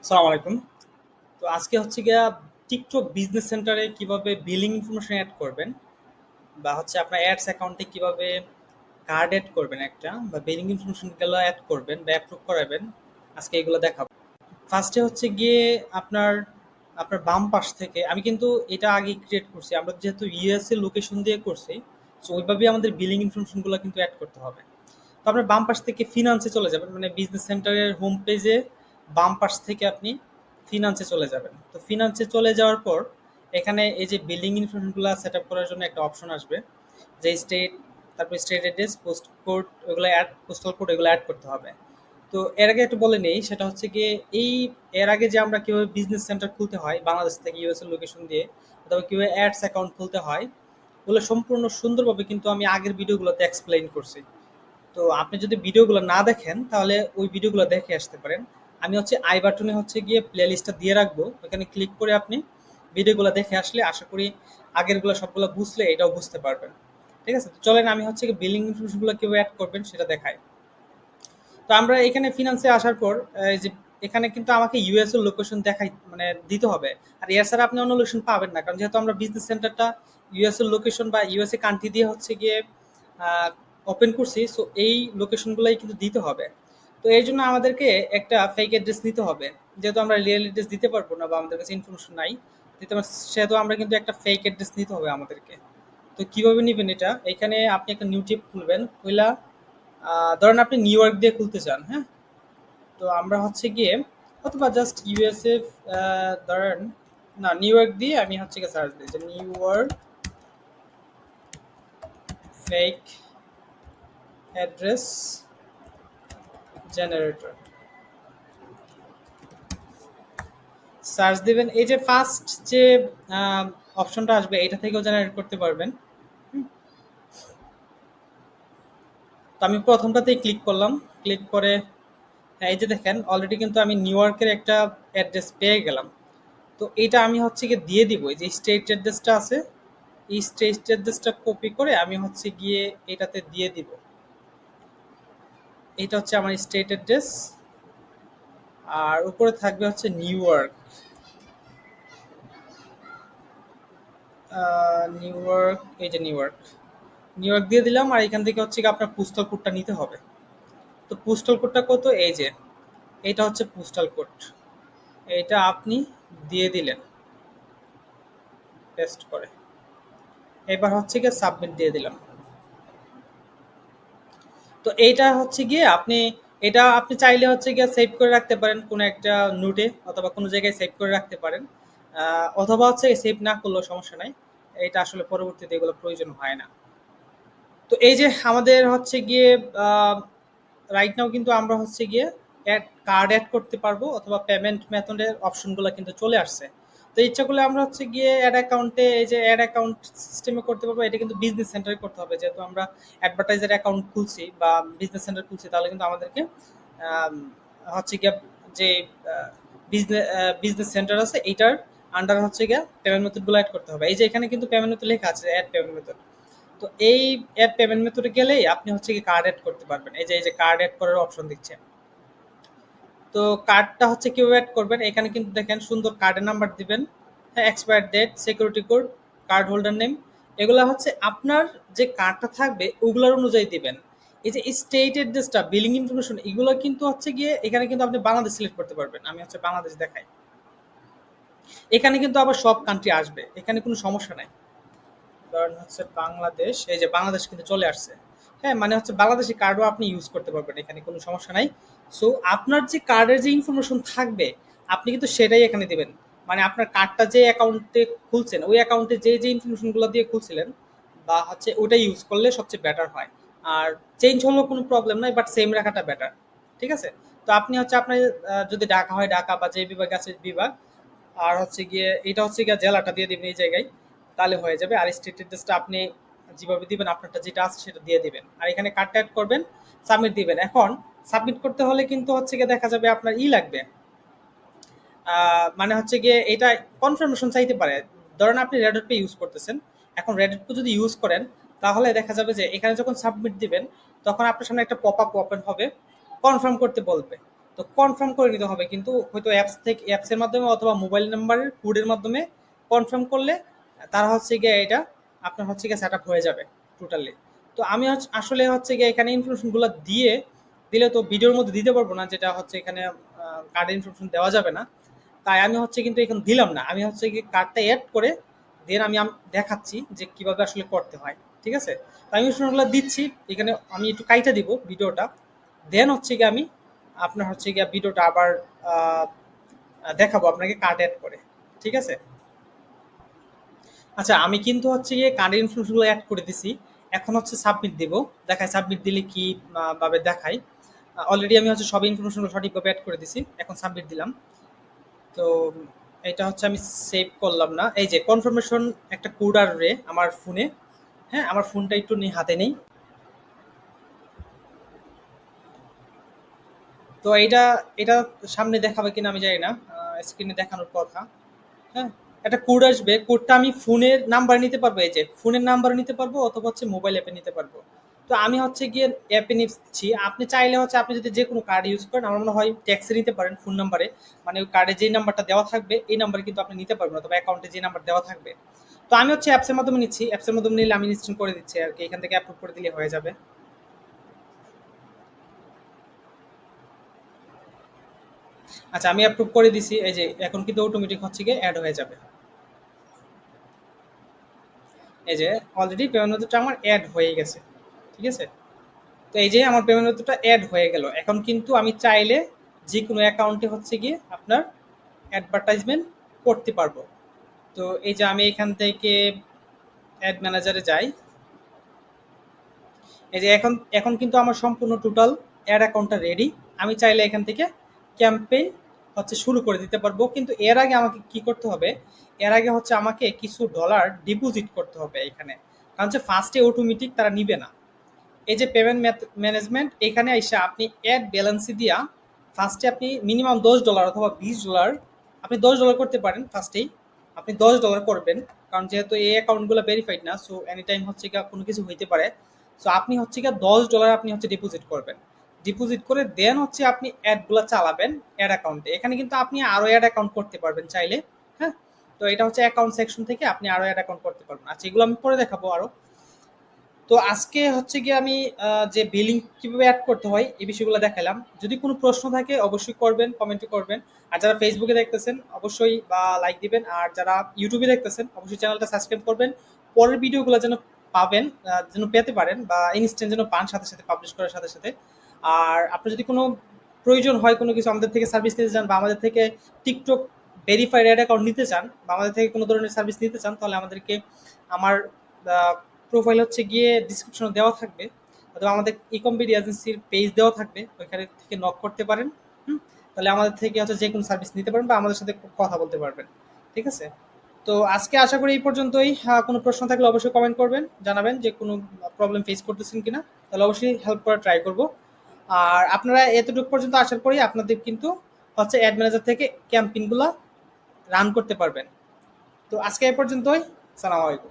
আসসালামু আলাইকুম। তো আজকে হচ্ছে গিয়া টিকটক বিজনেস সেন্টারে কিভাবে বিলিং ইনফরমেশন অ্যাড করবেন বা হচ্ছে আপনার অ্যাডস অ্যাকাউন্টে কিভাবে কার্ড অ্যাড করবেন একটা বা বিলিং ইনফরমেশন গুলো অ্যাড করবেন বা অ্যাপ্রুভ করাবেন, আজকে এগুলো দেখাবো। ফার্স্টে হচ্ছে গিয়ে আপনার আপনার বাম পাশ থেকে আমি কিন্তু এটা আগে ক্রিয়েট করছি, আমরা যেহেতু ইউএসএ লোকেশন দিয়ে করছি, সো ওইভাবেই আমাদের বিলিং ইনফরমেশন গুলো কিন্তু অ্যাড করতে হবে। তো আপনার বাম পাশ থেকে ফিনান্সে চলে যাবেন, মানে বিজনেস সেন্টারের হোম পেজে বাম পাশ থেকে আপনি ফিনান্সে চলে যাবেন। তো ফিনান্সে চলে যাওয়ার পর এখানে এই যে বিলিং ইনফরমেশনগুলো সেট আপ করার জন্য একটা অপশন আসবে, যে স্টেট, তারপর স্টেট অ্যাড্রেস, পোস্ট কোড, ওগুলো অ্যাড, পোস্টাল কোড এগুলো অ্যাড করতে হবে। তো এর আগে একটু বলে নেই, সেটা হচ্ছে গিয়ে এই এর আগে যে আমরা কিভাবে বিজনেস সেন্টার খুলতে হয় বাংলাদেশ থেকে ইউএসএ লোকেশন দিয়ে, অথবা কিভাবে অ্যাডস অ্যাকাউন্ট খুলতে হয়, ওগুলো সম্পূর্ণ সুন্দরভাবে কিন্তু আমি আগের ভিডিওগুলোতে এক্সপ্লেইন করছি। তো আপনি যদি ভিডিওগুলো না দেখেন তাহলে ওই ভিডিওগুলো দেখে আসতে পারেন। আমি হচ্ছে আই বাটনে হচ্ছে গিয়ে প্লে লিস্টটা দিয়ে রাখবো, ওখানে ক্লিক করে আপনি ভিডিওগুলো দেখে আসলে আশা করি আগেরগুলো সবগুলো বুঝলে এটাও বুঝতে পারবেন। ঠিক আছে, তো চলেন আমি হচ্ছে বিলিং ইনফরমেশনগুলো কিভাবে অ্যাড করবেন সেটা দেখাই। তো আমরা এখানে ফিনান্সে আসার পর এই যে এখানে কিন্তু আমাকে ইউএস এর লোকেশন দেখাই, মানে দিতে হবে। আর এর ছাড়া আপনি অন্য লোকেশন পাবেন না, কারণ যেহেতু আমরা বিজনেস সেন্টারটা ইউএস এর লোকেশন বা ইউএসএ কান্ট্রি দিয়ে হচ্ছে গিয়ে ওপেন করছি, সো এই লোকেশনগুলোই কিন্তু দিতে হবে। তো এই জন্য আমাদেরকে একটা ফেক অ্যাড্রেস নিতে হবে, যেহেতু আমরা রিয়েল অ্যাড্রেস দিতে পারবো না বা আমাদের কাছে ইনফরমেশন নাই দিতে পারছি, সেহেতু আমরা কিন্তু একটা ফেক অ্যাড্রেস নিতে হবে আমাদেরকে। তো কিভাবে নেবেন এটা, এখানে আপনি একটা নিউ টিপ খুলবেন, খুলা ধরেন আপনি নিউ ইয়র্ক দিয়ে খুলতে চান, হ্যাঁ। তো আমরা হচ্ছে গিয়ে অথবা জাস্ট ইউএসএ ধরেন, না নিউ ইয়র্ক দিয়ে আমি হচ্ছে গিয়ে সার্চ দিই যে new York fake address generator, search দিবেন। এই যে ফার্স্ট যে অপশনটা আসবে এটা থেকেও জেনারেট করতে পারবেন। তো আমি প্রথমটাতেই ক্লিক করলাম, ক্লিক করে হ্যাঁ, এই যে দেখেন অলরেডি কিন্তু আমি নিউ ইয়র্কের একটা অ্যাড্রেস পেয়ে গেলাম। তো এটা আমি হচ্ছে গিয়ে দিয়ে দিব, এই যে স্টেট অ্যাড্রেসটা আছে, এই স্টেট অ্যাড্রেসটা কপি করে আমি হচ্ছে গিয়ে এটাতে দিয়ে দিব। এটা হচ্ছে আমার স্টেট অ্যাড্রেস, আর উপরে থাকবে হচ্ছে নিউ ইয়র্ক। নিউ ইয়র্ক, এই যে নিউ ইয়র্ক, নিউ ইয়র্ক দিয়ে দিলাম। আর এখান থেকে হচ্ছে গিয়ে আপনার পোস্টাল কোডটা নিতে হবে। তো পোস্টাল কোডটা কত, এই যে এটা হচ্ছে পোস্টাল কোড, এটা আপনি দিয়ে দিলেন পেস্ট করে। এবার হচ্ছে গিয়ে সাবমিট দিয়ে দিলাম। তো এইটা হচ্ছে গিয়ে আপনি, এটা আপনি চাইলে হচ্ছে গিয়ে সেভ করে রাখতে পারেন কোনো একটা নোটে, অথবা কোনো জায়গায় সেভ করে রাখতে পারেন। অথবা হচ্ছে সেভ না করলেও সমস্যা নাই, এটা আসলে পরবর্তীতে এগুলো প্রয়োজন হয় না। তো এই যে আমাদের হচ্ছে গিয়ে রাইট নাও কিন্তু আমরা হচ্ছে গিয়ে অ্যাড কার্ড অ্যাড করতে পারবো, অথবা পেমেন্ট মেথডের অপশনগুলো কিন্তু চলে আসছে। তো ইচ্ছা করলে আমরা হচ্ছে গিয়ে অ্যাড অ্যাকাউন্টে, এই যে অ্যাড অ্যাকাউন্ট সিস্টেমে করতে পারবো। এটা কিন্তু বিজনেস সেন্টারে করতে হবে, যেহেতু আমরা অ্যাডভার্টাইজার অ্যাকাউন্ট খুলছি বা বিজনেস সেন্টার খুলছি, তাহলে কিন্তু আমাদেরকে আম, হচ্ছে গিয়ে যে বিজনেস বিজনেস সেন্টার আছে এইটার আন্ডার হচ্ছে গিয়ে পেমেন্ট মেথডগুলো অ্যাড করতে হবে। এই যে এখানে কিন্তু পেমেন্ট মেথড লেখা আছে, অ্যাড পেমেন্ট মেথড। তো এই অ্যাড পেমেন্ট মেথডে গেলেই আপনি হচ্ছে কি কার্ড অ্যাড করতে পারবেন। এই যে কার্ড অ্যাড করার অপশন দিচ্ছে। তো কার্ডটা হচ্ছে কিভাবে অ্যাড করবেন, এখানে কিন্তু দেখেন সুন্দর কার্ডের নাম্বার দিবেন, হ্যাঁ, expire date, security code, card holder name, এগুলা হচ্ছে আপনার যে কার্ডটা থাকবে ওগুলোর অনুযায়ী দিবেন। এই যে স্টেট অ্যাড্রেসটা, বিলিং ইনফরমেশন, এগুলো কিন্তু হচ্ছে গিয়ে এখানে কিন্তু আপনি বাংলাদেশ সিলেক্ট করতে পারবেন। আমি হচ্ছে বাংলাদেশ দেখাই, এখানে কিন্তু আবার সব কান্ট্রি আসবে, এখানে কোনো সমস্যা নাই। ধরেন হচ্ছে বাংলাদেশ, এই যে বাংলাদেশ কিন্তু চলে আসছে। হ্যাঁ, মানে হচ্ছে বাংলাদেশি কার্ডও আপনি ইউজ করতে পারবেন, এখানে কোনো সমস্যা নাই। সো আপনার যে কার্ডের যে ইনফরমেশন থাকবে আপনি কিন্তু সেটাই এখানে দিবেন। মানে আপনার কার্ডটা যে অ্যাকাউন্টে খুলছেন ওই অ্যাকাউন্টে যে যে ইনফরমেশনগুলো দিয়ে খুলছিলেন বা হচ্ছে ওটা ইউজ করলে সবচেয়ে বেটার হয়। আর চেঞ্জ হলেও কোনো প্রবলেম নাই, বাট সেম রাখাটা বেটার। ঠিক আছে, তো আপনি হচ্ছে আপনার যদি ঢাকা হয় ঢাকা, বা যে বিভাগ আছে বিভাগ, আর হচ্ছে গিয়ে এটা হচ্ছে গিয়ে জেলাটা দিয়ে দিবেন এই জায়গায়, তাহলে হয়ে যাবে। আর স্টেট অ্যাড্রেসটা আপনি যেভাবে দিবেন আপনারটা যেটা আছে সেটা দিয়ে দিবেন, আর এখানে কার্ডটা অ্যাড করবেন, সাবমিট দিবেন। এখন সাবমিট করতে হলে কিন্তু হচ্ছে গিয়ে দেখা যাবে আপনার লাগবে, মানে হচ্ছে গিয়ে এটা কনফার্মেশন চাইতে পারে। ধরেন আপনি রেডট পে ইউজ করতেছেন, এখন রেডট পে যদি ইউজ করেন তাহলে দেখা যাবে যে এখানে যখন সাবমিট দিবেন তখন আপনার সামনে একটা পপ আপ ওপেন হবে, কনফার্ম করতে বলবে। তো কনফার্ম করে নিতে হবে, কিন্তু হয়তো অ্যাপসের মাধ্যমে অথবা মোবাইল নাম্বারের কোডের মাধ্যমে কনফার্ম করলে তারা হচ্ছে গিয়ে এটা আপনার হচ্ছে গিয়ে সেট আপ হয়ে যাবে টোটালি। তো আমি আসলে হচ্ছে গিয়ে এখানে ইনফরমেশনগুলো দিলে তো ভিডিওর মধ্যে দিতে পারবো না, যেটা হচ্ছে এখানে কার্ডের ইনফরমেশন দেওয়া যাবে না। তাই আমি হচ্ছে কিন্তু এখন দিলাম না, আমি হচ্ছে কি কার্ডটা অ্যাড করে দেন আমি দেখাচ্ছি যে কিভাবে আসলে করতে হয়। ঠিক আছে, তো আমি ইনফরমেশনগুলো দিচ্ছি এখানে। আমি একটু কাইটা দিব ভিডিওটা, দেন হচ্ছে গিয়ে আমি আপনার হচ্ছে গিয়ে ভিডিওটা আবার আহ, দেখাবো আপনাকে কার্ড অ্যাড করে। ঠিক আছে, আচ্ছা আমি কিন্তু হচ্ছে গিয়ে কার্ডের ইনফরমেশনগুলো অ্যাড করে দিছি। এখন হচ্ছে সাবমিট দিব, দেখায় সাবমিট দিলে কি ভাবে দেখায়। অলরেডি আমি হচ্ছে সব ইনফরমেশনগুলো সঠিকভাবে অ্যাড করে দিছি, এখন সাবমিট দিলাম। তো এটা হচ্ছে আমি সেভ করলাম না, এই যে কনফার্মেশন একটা কোড আসবে আমার ফোনে। হ্যাঁ, আমার ফোনটা একটু হাতে নেই। তো এটা এটা সামনে দেখাবে কিনা আমি জানি না, স্ক্রিনে দেখানোর কথা। হ্যাঁ, একটা কোড আসবে, কোডটা আমি ফোনের নাম্বার নিতে পারবো, এই যে ফোনের নাম্বার নিতে পারবো অথবা হচ্ছে মোবাইল অ্যাপে নিতে পারবো। তো আমি হচ্ছে গিয়ে অ্যাপে নিচ্ছি, আপনি চাইলে হচ্ছে আপনি যদি যে কোনো কার্ড ইউজ করেন আমার মনে হয় ট্যাক্সে নিতে পারেন ফোন নাম্বারে। মানে ওই কার্ডে যে নাম্বারটা দেওয়া থাকবে এই নাম্বারে কিন্তু আপনি নিতে পারবেন না, তবে অ্যাকাউন্টে যে নাম্বার দেওয়া থাকবে। তো আমি হচ্ছে অ্যাপসের মাধ্যমে নিচ্ছি, অ্যাপসের মাধ্যমে নিলে আমি ইনস্টল করে দিচ্ছি আর কি, এখান থেকে অ্যাপ্রুভ করে দিলে হয়ে যাবে। আচ্ছা আমি অ্যাপ্রুভ করে দিছি, এই যে এখন কিন্তু অটোমেটিক হচ্ছে গিয়ে অ্যাড হয়ে যাবে। এই যে অলরেডি পেমেন্ট মেথডটা আমার অ্যাড হয়ে গেছে। ঠিক আছে, তো এই যে আমার পেমেন্ট মেথডটা অ্যাড হয়ে গেল। এখন কিন্তু আমি চাইলে যে কোনো অ্যাকাউন্টে হচ্ছে গিয়ে আপনার অ্যাডভার্টাইজমেন্ট করতে পারবো। তো এই যে আমি এখান থেকে অ্যাড ম্যানেজারে যাই, এই যে এখন এখন কিন্তু আমার সম্পূর্ণ টোটাল অ্যাড অ্যাকাউন্টটা রেডি। আমি চাইলে এখান থেকে ক্যাম্পেইন হচ্ছে শুরু করে দিতে পারবো, কিন্তু এর আগে আমাকে কি করতে হবে, এর আগে হচ্ছে আমাকে কিছু ডলার ডিপোজিট করতে হবে এখানে, কারণ হচ্ছে ফার্স্টে অটোমেটিক তারা নিবে না। এই যে পেমেন্ট ম্যানেজমেন্ট, এখানে এসে আপনি অ্যাড ব্যালেন্সি দিয়া ফার্স্টে আপনি মিনিমাম $10 অথবা $20, আপনি $10 করতে পারেন ফার্স্টেই। আপনি $10 করবেন, কারণ যেহেতু এই অ্যাকাউন্টগুলো ভেরিফাইড না, সো এনি টাইম হচ্ছে গিয়ে কোনো কিছু হইতে পারে। সো আপনি হচ্ছে গিয়ে $10 আপনি হচ্ছে ডিপোজিট করবেন। ডিপোজিট করে দেন হচ্ছে আপনি অ্যাডগুলো চালাবেন অ্যাড অ্যাকাউন্টে। এখানে কিন্তু আপনি আরও অ্যাড অ্যাকাউন্ট করতে পারবেন চাইলে। হ্যাঁ, তো এটা হচ্ছে অ্যাকাউন্ট সেকশন থেকে আপনি আরও অ্যাড অ্যাকাউন্ট করতে পারবেন। আচ্ছা এগুলো আমি পরে দেখাবো আরও। তো আজকে হচ্ছে গিয়ে আমি যে বিলিং কিভাবে অ্যাড করতে হয় এই বিষয়গুলো দেখালাম। যদি কোনো প্রশ্ন থাকে অবশ্যই করবেন, কমেন্টে করবেন। আর যারা ফেসবুকে দেখতেছেন অবশ্যই বা লাইক দিবেন, আর যারা ইউটিউবে দেখতেছেন অবশ্যই চ্যানেলটা সাবস্ক্রাইব করবেন। পরের ভিডিওগুলো যেন পাবেন, যেন পেতে পারেন বা ইনস্ট্যান্ট যেন পান সাথে সাথে পাবলিশ করার সাথে সাথে। আর আপনার যদি কোনো প্রয়োজন হয় কোনো কিছু আমাদের থেকে সার্ভিস নিতে চান বা আমাদের থেকে টিকটক ভেরিফাইড অ্যাড অ্যাকাউন্ট নিতে চান বা আমাদের থেকে কোনো ধরনের সার্ভিস নিতে চান, তাহলে আমাদেরকে আমার প্রোফাইল হচ্ছে গিয়ে ডিসক্রিপশনে দেওয়া থাকবে, অথবা আমাদের ইকমবিডি এজেন্সির পেজ দেওয়া থাকবে, ওইখানে থেকে নক করতে পারেন। হুম, তাহলে আমাদের থেকে হচ্ছে যে কোনো সার্ভিস নিতে পারেন বা আমাদের সাথে কথা বলতে পারবেন। ঠিক আছে, তো আজকে আশা করি এই পর্যন্তই। কোনো প্রশ্ন থাকলে অবশ্যই কমেন্ট করবেন, জানাবেন যে কোনো প্রবলেম ফেস করতেছেন কিনা, তাহলে অবশ্যই হেল্প করার ট্রাই করব। আর আপনারা এতটুকু পর্যন্ত আসার পরেই আপনাদের কিন্তু হচ্ছে অ্যাড ম্যানেজার থেকে ক্যাম্পেইনগুলো রান করতে পারবেন। তো আজকে এই পর্যন্তই। সালাম আলাইকুম।